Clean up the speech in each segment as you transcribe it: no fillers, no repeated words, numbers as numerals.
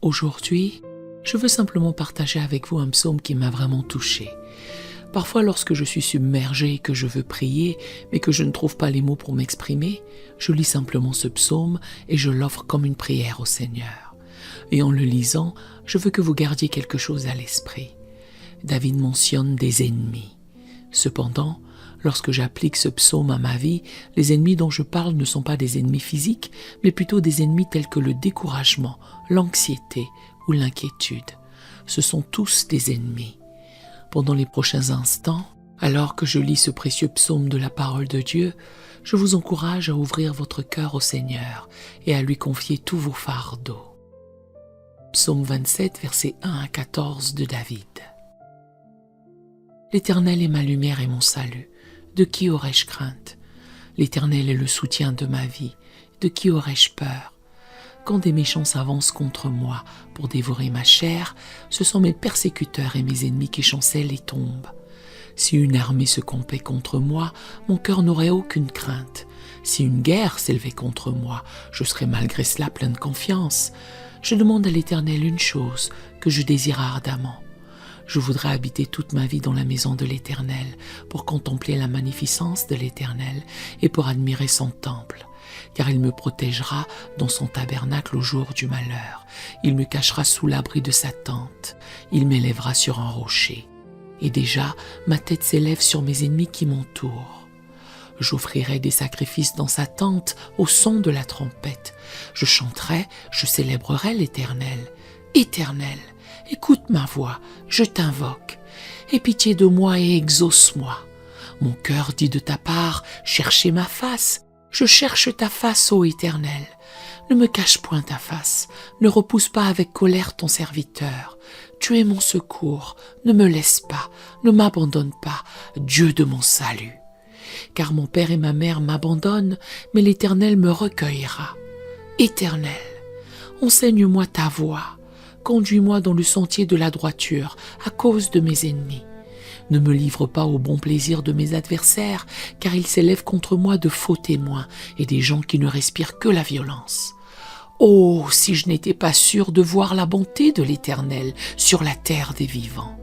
Aujourd'hui, je veux simplement partager avec vous un psaume qui m'a vraiment touché. Parfois, lorsque je suis submergé et que je veux prier, mais que je ne trouve pas les mots pour m'exprimer, je lis simplement ce psaume et je l'offre comme une prière au Seigneur. Et en le lisant, je veux que vous gardiez quelque chose à l'esprit. David mentionne des ennemis. Cependant, lorsque j'applique ce psaume à ma vie, les ennemis dont je parle ne sont pas des ennemis physiques, mais plutôt des ennemis tels que le découragement, l'anxiété ou l'inquiétude. Ce sont tous des ennemis. Pendant les prochains instants, alors que je lis ce précieux psaume de la parole de Dieu, je vous encourage à ouvrir votre cœur au Seigneur et à lui confier tous vos fardeaux. Psaume 27, versets 1 à 14 de David. L'Éternel est ma lumière et mon salut. De qui aurais-je crainte? L'Éternel est le soutien de ma vie. De qui aurais-je peur? Quand des méchants s'avancent contre moi pour dévorer ma chair, ce sont mes persécuteurs et mes ennemis qui chancellent et tombent. Si une armée se campait contre moi, mon cœur n'aurait aucune crainte. Si une guerre s'élevait contre moi, je serais malgré cela plein de confiance. Je demande à l'Éternel une chose que je désire ardemment. Je voudrais habiter toute ma vie dans la maison de l'Éternel pour contempler la magnificence de l'Éternel et pour admirer son temple. Car il me protégera dans son tabernacle au jour du malheur. Il me cachera sous l'abri de sa tente. Il m'élèvera sur un rocher. Et déjà, ma tête s'élève sur mes ennemis qui m'entourent. J'offrirai des sacrifices dans sa tente au son de la trompette. Je chanterai, je célébrerai l'Éternel. Éternel, écoute ma voix, je t'invoque. Aie pitié de moi et exauce-moi. Mon cœur dit de ta part, cherchez ma face. Je cherche ta face, ô Éternel. Ne me cache point ta face, ne repousse pas avec colère ton serviteur. Tu es mon secours, ne me laisse pas, ne m'abandonne pas, Dieu de mon salut. Car mon père et ma mère m'abandonnent, mais l'Éternel me recueillera. Éternel, enseigne-moi ta voie, conduis-moi dans le sentier de la droiture à cause de mes ennemis. Ne me livre pas au bon plaisir de mes adversaires, car ils s'élèvent contre moi de faux témoins et des gens qui ne respirent que la violence. Oh, si je n'étais pas sûr de voir la bonté de l'Éternel sur la terre des vivants.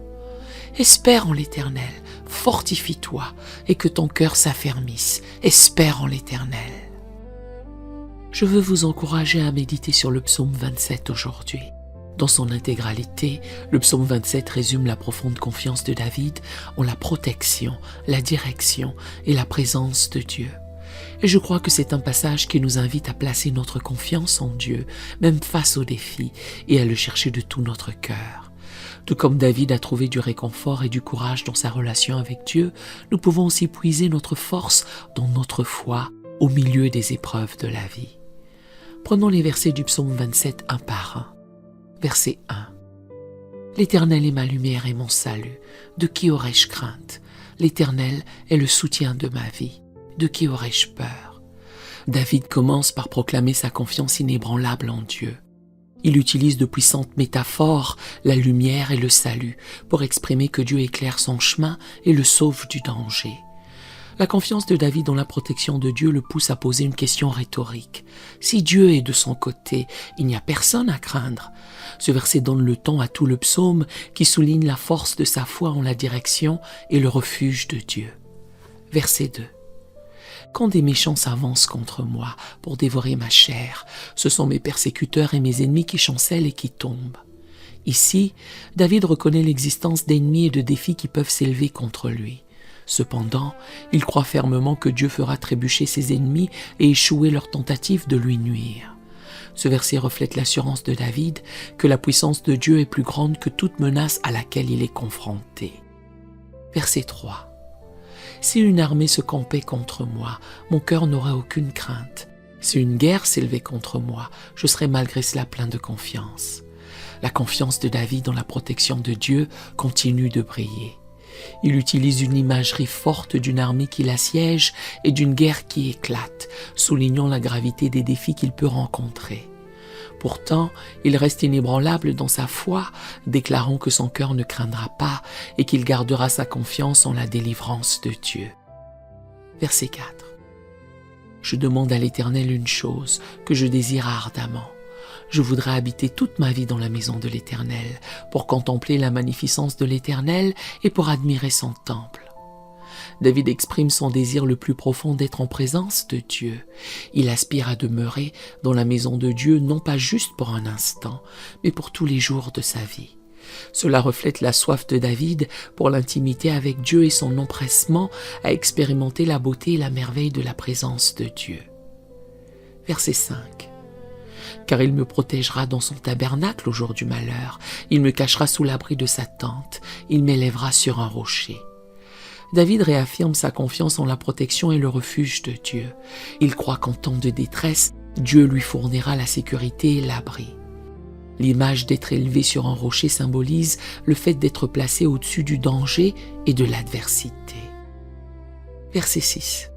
Espère en l'Éternel, fortifie-toi, et que ton cœur s'affermisse. Espère en l'Éternel. Je veux vous encourager à méditer sur le psaume 27 aujourd'hui. Dans son intégralité, le psaume 27 résume la profonde confiance de David en la protection, la direction et la présence de Dieu. Et je crois que c'est un passage qui nous invite à placer notre confiance en Dieu, même face aux défis, et à le chercher de tout notre cœur. Tout comme David a trouvé du réconfort et du courage dans sa relation avec Dieu, nous pouvons aussi puiser notre force dans notre foi au milieu des épreuves de la vie. Prenons les versets du psaume 27 un par un. Verset 1. L'Éternel est ma lumière et mon salut. De qui aurais-je crainte? L'Éternel est le soutien de ma vie. De qui aurais-je peur? David commence par proclamer sa confiance inébranlable en Dieu. Il utilise de puissantes métaphores, la lumière et le salut, pour exprimer que Dieu éclaire son chemin et le sauve du danger. La confiance de David dans la protection de Dieu le pousse à poser une question rhétorique. Si Dieu est de son côté, il n'y a personne à craindre. Ce verset donne le ton à tout le psaume qui souligne la force de sa foi en la direction et le refuge de Dieu. Verset 2. Quand des méchants s'avancent contre moi pour dévorer ma chair, ce sont mes persécuteurs et mes ennemis qui chancellent et qui tombent. Ici, David reconnaît l'existence d'ennemis et de défis qui peuvent s'élever contre lui. Cependant, il croit fermement que Dieu fera trébucher ses ennemis et échouer leur tentative de lui nuire. Ce verset reflète l'assurance de David que la puissance de Dieu est plus grande que toute menace à laquelle il est confronté. Verset 3. Si une armée se campait contre moi, mon cœur n'aurait aucune crainte. Si une guerre s'élevait contre moi, je serais malgré cela plein de confiance. La confiance de David dans la protection de Dieu continue de briller. Il utilise une imagerie forte d'une armée qui l'assiège et d'une guerre qui éclate, soulignant la gravité des défis qu'il peut rencontrer. Pourtant, il reste inébranlable dans sa foi, déclarant que son cœur ne craindra pas et qu'il gardera sa confiance en la délivrance de Dieu. Verset 4. Je demande à l'Éternel une chose que je désire ardemment. Je voudrais habiter toute ma vie dans la maison de l'Éternel, pour contempler la magnificence de l'Éternel et pour admirer son temple. David exprime son désir le plus profond d'être en présence de Dieu. Il aspire à demeurer dans la maison de Dieu, non pas juste pour un instant, mais pour tous les jours de sa vie. Cela reflète la soif de David pour l'intimité avec Dieu et son empressement à expérimenter la beauté et la merveille de la présence de Dieu. Verset 5. Car il me protégera dans son tabernacle au jour du malheur, il me cachera sous l'abri de sa tente, il m'élèvera sur un rocher. David réaffirme sa confiance en la protection et le refuge de Dieu. Il croit qu'en temps de détresse, Dieu lui fournira la sécurité et l'abri. L'image d'être élevé sur un rocher symbolise le fait d'être placé au-dessus du danger et de l'adversité. Verset 6.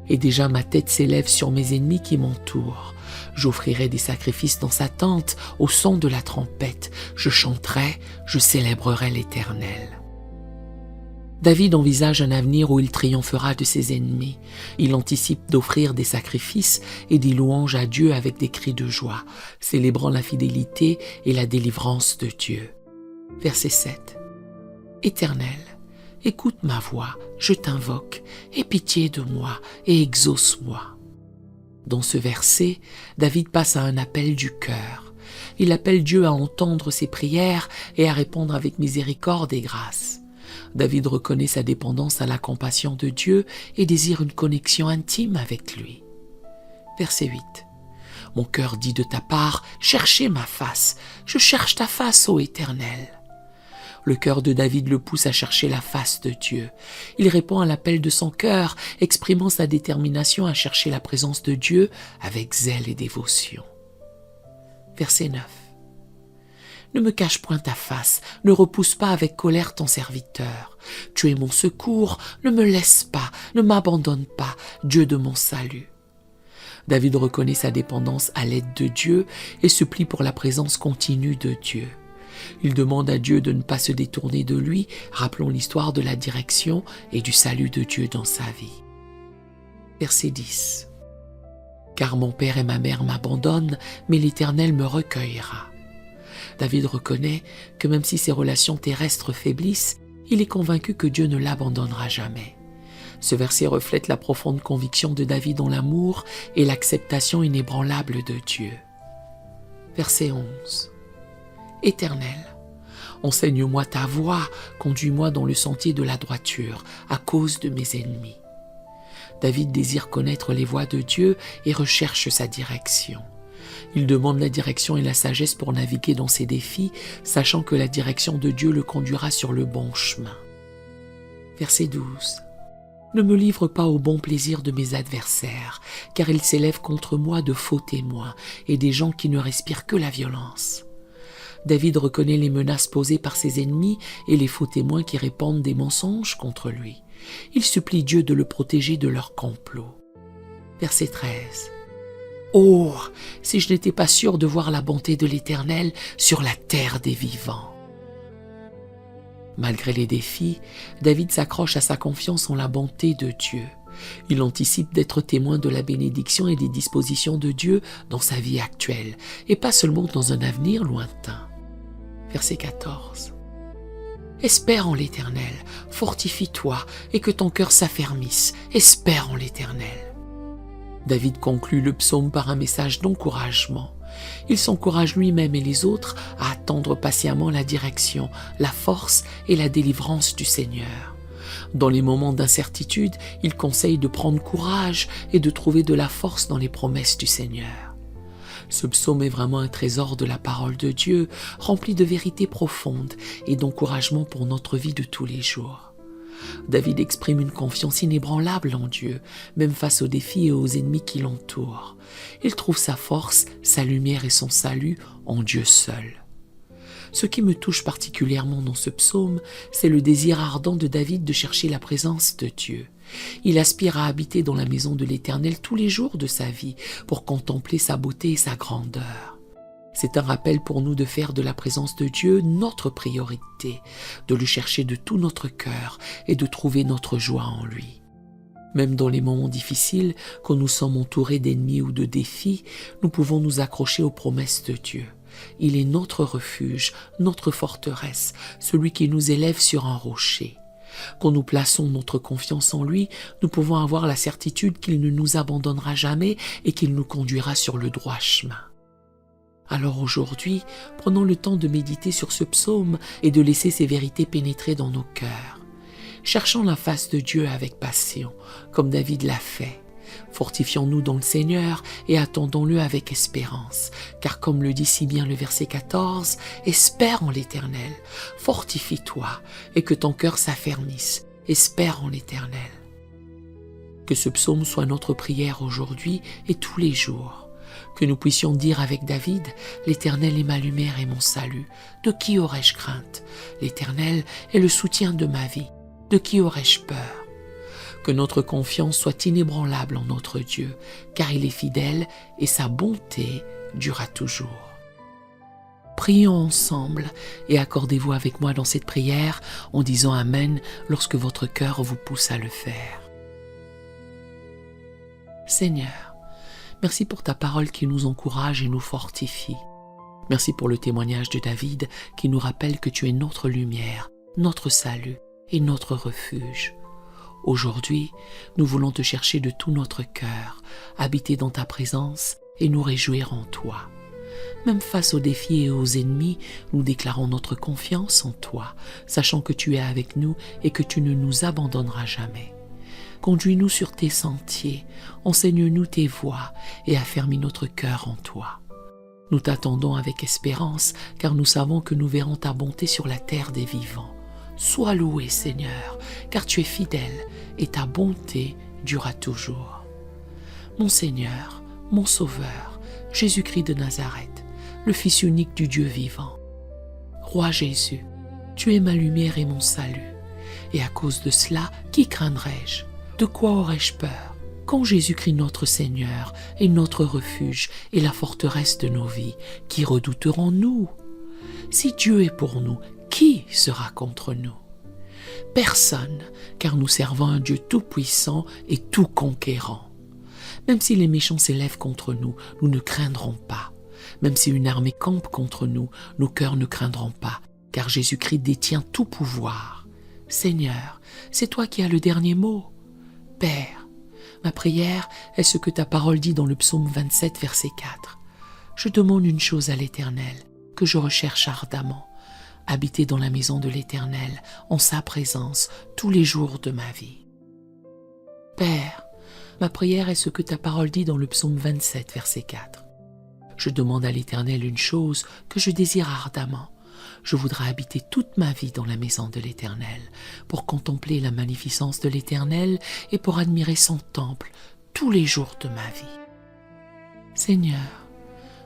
Et déjà ma tête s'élève sur mes ennemis qui m'entourent. J'offrirai des sacrifices dans sa tente au son de la trompette. Je chanterai, je célébrerai l'Éternel. David envisage un avenir où il triomphera de ses ennemis. Il anticipe d'offrir des sacrifices et des louanges à Dieu avec des cris de joie, célébrant la fidélité et la délivrance de Dieu. Verset 7. Éternel, écoute ma voix, je t'invoque, aie pitié de moi et exauce-moi. Dans ce verset, David passe à un appel du cœur. Il appelle Dieu à entendre ses prières et à répondre avec miséricorde et grâce. David reconnaît sa dépendance à la compassion de Dieu et désire une connexion intime avec lui. Verset 8. Mon cœur dit de ta part, cherchez ma face. Je cherche ta face, ô Éternel. Le cœur de David le pousse à chercher la face de Dieu. Il répond à l'appel de son cœur, exprimant sa détermination à chercher la présence de Dieu avec zèle et dévotion. Verset 9. Ne me cache point ta face, ne repousse pas avec colère ton serviteur. Tu es mon secours, ne me laisse pas, ne m'abandonne pas, Dieu de mon salut. David reconnaît sa dépendance à l'aide de Dieu et supplie pour la présence continue de Dieu. Il demande à Dieu de ne pas se détourner de lui, rappelons l'histoire de la direction et du salut de Dieu dans sa vie. Verset 10. Car mon père et ma mère m'abandonnent, mais l'Éternel me recueillera. David reconnaît que même si ses relations terrestres faiblissent, il est convaincu que Dieu ne l'abandonnera jamais. Ce verset reflète la profonde conviction de David en l'amour et l'acceptation inébranlable de Dieu. Verset 11. Éternel, enseigne-moi ta voie, conduis-moi dans le sentier de la droiture, à cause de mes ennemis. David désire connaître les voies de Dieu et recherche sa direction. Il demande la direction et la sagesse pour naviguer dans ses défis, sachant que la direction de Dieu le conduira sur le bon chemin. Verset 12. Ne me livre pas au bon plaisir de mes adversaires, car ils s'élèvent contre moi de faux témoins et des gens qui ne respirent que la violence. David reconnaît les menaces posées par ses ennemis et les faux témoins qui répandent des mensonges contre lui. Il supplie Dieu de le protéger de leur complot. Verset 13. Oh, si je n'étais pas sûr de voir la bonté de l'Éternel sur la terre des vivants. Malgré les défis, David s'accroche à sa confiance en la bonté de Dieu. Il anticipe d'être témoin de la bénédiction et des dispositions de Dieu dans sa vie actuelle, et pas seulement dans un avenir lointain. Verset 14. Espère en l'Éternel, fortifie-toi, et que ton cœur s'affermisse, espère en l'Éternel. David conclut le psaume par un message d'encouragement. Il s'encourage lui-même et les autres à attendre patiemment la direction, la force et la délivrance du Seigneur. Dans les moments d'incertitude, il conseille de prendre courage et de trouver de la force dans les promesses du Seigneur. Ce psaume est vraiment un trésor de la parole de Dieu, rempli de vérités profondes et d'encouragement pour notre vie de tous les jours. David exprime une confiance inébranlable en Dieu, même face aux défis et aux ennemis qui l'entourent. Il trouve sa force, sa lumière et son salut en Dieu seul. Ce qui me touche particulièrement dans ce psaume, c'est le désir ardent de David de chercher la présence de Dieu. Il aspire à habiter dans la maison de l'Éternel tous les jours de sa vie pour contempler sa beauté et sa grandeur. C'est un rappel pour nous de faire de la présence de Dieu notre priorité, de le chercher de tout notre cœur et de trouver notre joie en lui. Même dans les moments difficiles, quand nous sommes entourés d'ennemis ou de défis, nous pouvons nous accrocher aux promesses de Dieu. Il est notre refuge, notre forteresse, celui qui nous élève sur un rocher. Quand nous plaçons notre confiance en lui, nous pouvons avoir la certitude qu'il ne nous abandonnera jamais et qu'il nous conduira sur le droit chemin. Alors aujourd'hui, prenons le temps de méditer sur ce psaume et de laisser ces vérités pénétrer dans nos cœurs. Cherchons la face de Dieu avec passion, comme David l'a fait. Fortifions-nous dans le Seigneur et attendons-le avec espérance, car comme le dit si bien le verset 14, « Espère en l'Éternel, fortifie-toi et que ton cœur s'affermisse, espère en l'Éternel. » Que ce psaume soit notre prière aujourd'hui et tous les jours. Que nous puissions dire avec David, « L'Éternel est ma lumière et mon salut. De qui aurais-je crainte? L'Éternel est le soutien de ma vie. De qui aurais-je peur? » Que notre confiance soit inébranlable en notre Dieu, car il est fidèle et sa bonté durera toujours. Prions ensemble et accordez-vous avec moi dans cette prière en disant Amen lorsque votre cœur vous pousse à le faire. Seigneur, merci pour ta parole qui nous encourage et nous fortifie. Merci pour le témoignage de David qui nous rappelle que tu es notre lumière, notre salut et notre refuge. Aujourd'hui, nous voulons te chercher de tout notre cœur, habiter dans ta présence et nous réjouir en toi. Même face aux défis et aux ennemis, nous déclarons notre confiance en toi, sachant que tu es avec nous et que tu ne nous abandonneras jamais. Conduis-nous sur tes sentiers, enseigne-nous tes voies et affermis notre cœur en toi. Nous t'attendons avec espérance, car nous savons que nous verrons ta bonté sur la terre des vivants. Sois loué, Seigneur, car tu es fidèle et ta bonté durera toujours. Mon Seigneur, mon Sauveur, Jésus-Christ de Nazareth, le Fils unique du Dieu vivant. Roi Jésus, tu es ma lumière et mon salut. Et à cause de cela, qui craindrais-je? De quoi aurais-je peur? Quand Jésus-Christ notre Seigneur est notre refuge et la forteresse de nos vies, qui redouterons-nous? Si Dieu est pour nous, qui sera contre nous? Personne, car nous servons un Dieu tout-puissant et tout-conquérant. Même si les méchants s'élèvent contre nous, nous ne craindrons pas. Même si une armée campe contre nous, nos cœurs ne craindront pas, car Jésus-Christ détient tout pouvoir. Seigneur, c'est toi qui as le dernier mot. Père, ma prière est ce que ta parole dit dans le psaume 27, verset 4. Je demande une chose à l'Éternel, que je recherche ardemment, habiter dans la maison de l'Éternel, en sa présence, tous les jours de ma vie. Père, ma prière est ce que ta parole dit dans le psaume 27, verset 4. Je demande à l'Éternel une chose que je désire ardemment. Je voudrais habiter toute ma vie dans la maison de l'Éternel, pour contempler la magnificence de l'Éternel et pour admirer son temple tous les jours de ma vie. Seigneur,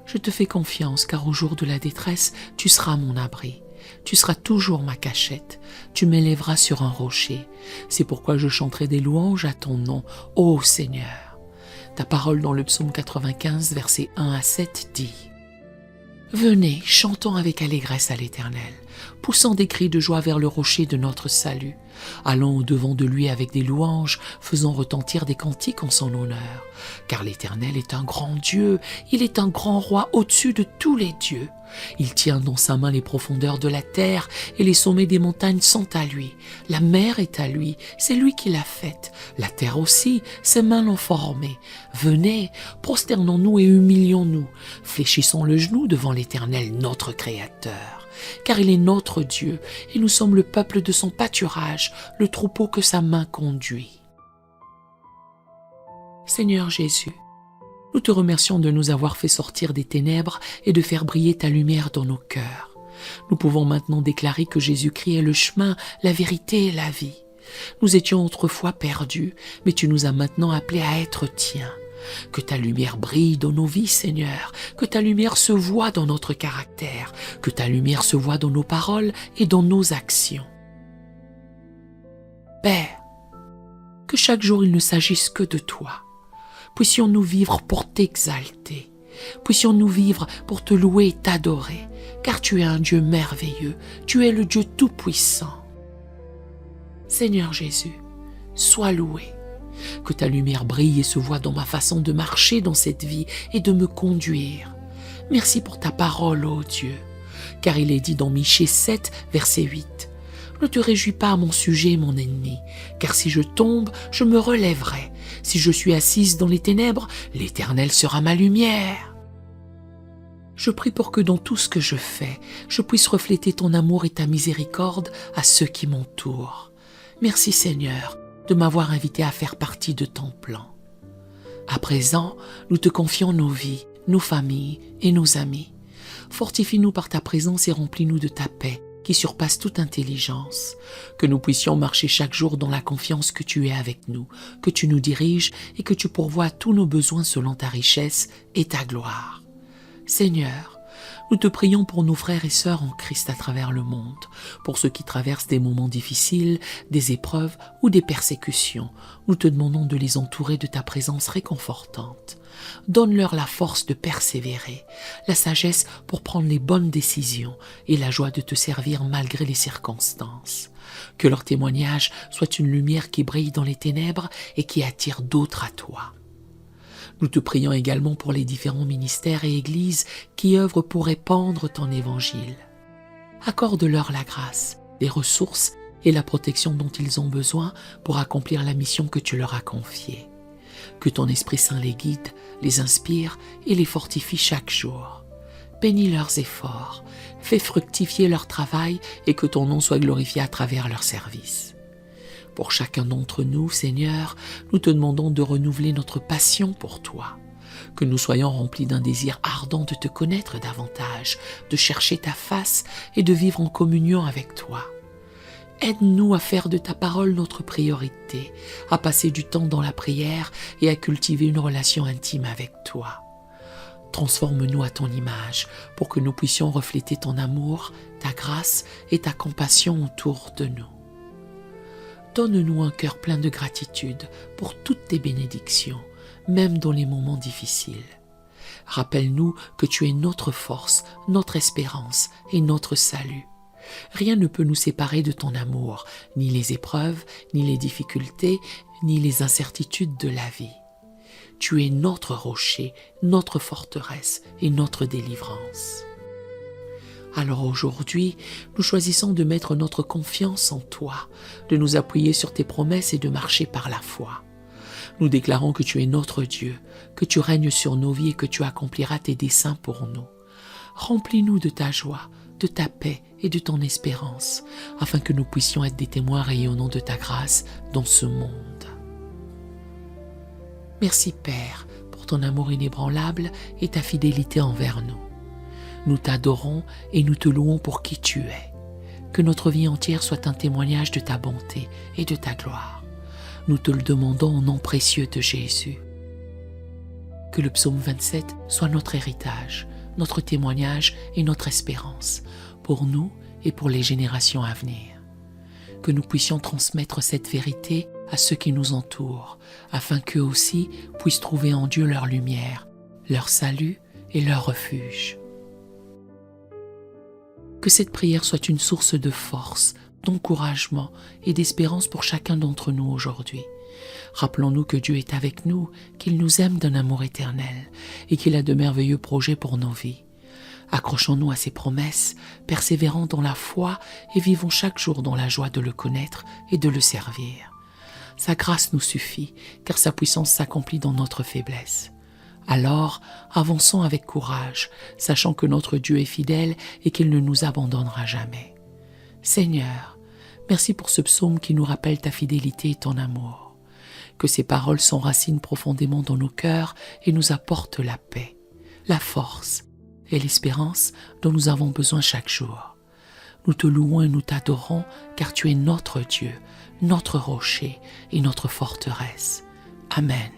je te fais confiance car au jour de la détresse, tu seras mon abri. Tu seras toujours ma cachette, tu m'élèveras sur un rocher. C'est pourquoi je chanterai des louanges à ton nom, ô Seigneur. Ta parole dans le psaume 95, versets 1 à 7 dit « Venez, chantons avec allégresse à l'Éternel, poussant des cris de joie vers le rocher de notre salut. Allons au-devant de lui avec des louanges, faisant retentir des cantiques en son honneur. Car l'Éternel est un grand Dieu, il est un grand roi au-dessus de tous les dieux. Il tient dans sa main les profondeurs de la terre et les sommets des montagnes sont à lui. La mer est à lui, c'est lui qui l'a faite. La terre aussi, ses mains l'ont formée. Venez, prosternons-nous et humilions-nous. Fléchissons le genou devant l'Éternel, notre Créateur. Car il est notre Dieu et nous sommes le peuple de son pâturage, le troupeau que sa main conduit. Seigneur Jésus, nous te remercions de nous avoir fait sortir des ténèbres et de faire briller ta lumière dans nos cœurs. Nous pouvons maintenant déclarer que Jésus-Christ est le chemin, la vérité et la vie. Nous étions autrefois perdus, mais tu nous as maintenant appelés à être tiens. Que ta lumière brille dans nos vies, Seigneur, que ta lumière se voie dans notre caractère, que ta lumière se voie dans nos paroles et dans nos actions. Père, que chaque jour il ne s'agisse que de toi. Puissions-nous vivre pour t'exalter, puissions-nous vivre pour te louer et t'adorer, car tu es un Dieu merveilleux, tu es le Dieu tout-puissant. Seigneur Jésus, sois loué. Que ta lumière brille et se voie dans ma façon de marcher dans cette vie et de me conduire. Merci pour ta parole, ô Dieu, car il est dit dans Michée 7, verset 8. Ne te réjouis pas à mon sujet, mon ennemi, car si je tombe, je me relèverai. Si je suis assise dans les ténèbres, l'Éternel sera ma lumière. Je prie pour que dans tout ce que je fais, je puisse refléter ton amour et ta miséricorde à ceux qui m'entourent. Merci Seigneur de m'avoir invité à faire partie de ton plan. À présent, nous te confions nos vies, nos familles et nos amis. Fortifie-nous par ta présence et remplis-nous de ta paix qui surpasse toute intelligence. Que nous puissions marcher chaque jour dans la confiance que tu es avec nous, que tu nous diriges et que tu pourvois tous nos besoins selon ta richesse et ta gloire. Seigneur, nous te prions pour nos frères et sœurs en Christ à travers le monde, pour ceux qui traversent des moments difficiles, des épreuves ou des persécutions. Nous te demandons de les entourer de ta présence réconfortante. Donne-leur la force de persévérer, la sagesse pour prendre les bonnes décisions et la joie de te servir malgré les circonstances. Que leur témoignage soit une lumière qui brille dans les ténèbres et qui attire d'autres à toi. Nous te prions également pour les différents ministères et églises qui œuvrent pour répandre ton évangile. Accorde-leur la grâce, les ressources et la protection dont ils ont besoin pour accomplir la mission que tu leur as confiée. Que ton Esprit Saint les guide, les inspire et les fortifie chaque jour. Bénis leurs efforts, fais fructifier leur travail et que ton nom soit glorifié à travers leur service. Pour chacun d'entre nous, Seigneur, nous te demandons de renouveler notre passion pour toi. Que nous soyons remplis d'un désir ardent de te connaître davantage, de chercher ta face et de vivre en communion avec toi. Aide-nous à faire de ta parole notre priorité, à passer du temps dans la prière et à cultiver une relation intime avec toi. Transforme-nous à ton image pour que nous puissions refléter ton amour, ta grâce et ta compassion autour de nous. Donne-nous un cœur plein de gratitude pour toutes tes bénédictions, même dans les moments difficiles. Rappelle-nous que tu es notre force, notre espérance et notre salut. Rien ne peut nous séparer de ton amour, ni les épreuves, ni les difficultés, ni les incertitudes de la vie. Tu es notre rocher, notre forteresse et notre délivrance. Alors aujourd'hui, nous choisissons de mettre notre confiance en toi, de nous appuyer sur tes promesses et de marcher par la foi. Nous déclarons que tu es notre Dieu, que tu règnes sur nos vies et que tu accompliras tes desseins pour nous. Remplis-nous de ta joie, de ta paix et de ton espérance, afin que nous puissions être des témoins rayonnants de ta grâce dans ce monde. Merci Père pour ton amour inébranlable et ta fidélité envers nous. Nous t'adorons et nous te louons pour qui tu es. Que notre vie entière soit un témoignage de ta bonté et de ta gloire. Nous te le demandons au nom précieux de Jésus. Que le psaume 27 soit notre héritage, notre témoignage et notre espérance, pour nous et pour les générations à venir. Que nous puissions transmettre cette vérité à ceux qui nous entourent, afin qu'eux aussi puissent trouver en Dieu leur lumière, leur salut et leur refuge. Que cette prière soit une source de force, d'encouragement et d'espérance pour chacun d'entre nous aujourd'hui. Rappelons-nous que Dieu est avec nous, qu'il nous aime d'un amour éternel et qu'il a de merveilleux projets pour nos vies. Accrochons-nous à ses promesses, persévérons dans la foi et vivons chaque jour dans la joie de le connaître et de le servir. Sa grâce nous suffit, car sa puissance s'accomplit dans notre faiblesse. Alors, avançons avec courage, sachant que notre Dieu est fidèle et qu'il ne nous abandonnera jamais. Seigneur, merci pour ce psaume qui nous rappelle ta fidélité et ton amour. Que ces paroles s'enracinent profondément dans nos cœurs et nous apportent la paix, la force et l'espérance dont nous avons besoin chaque jour. Nous te louons et nous t'adorons, car tu es notre Dieu, notre rocher et notre forteresse. Amen.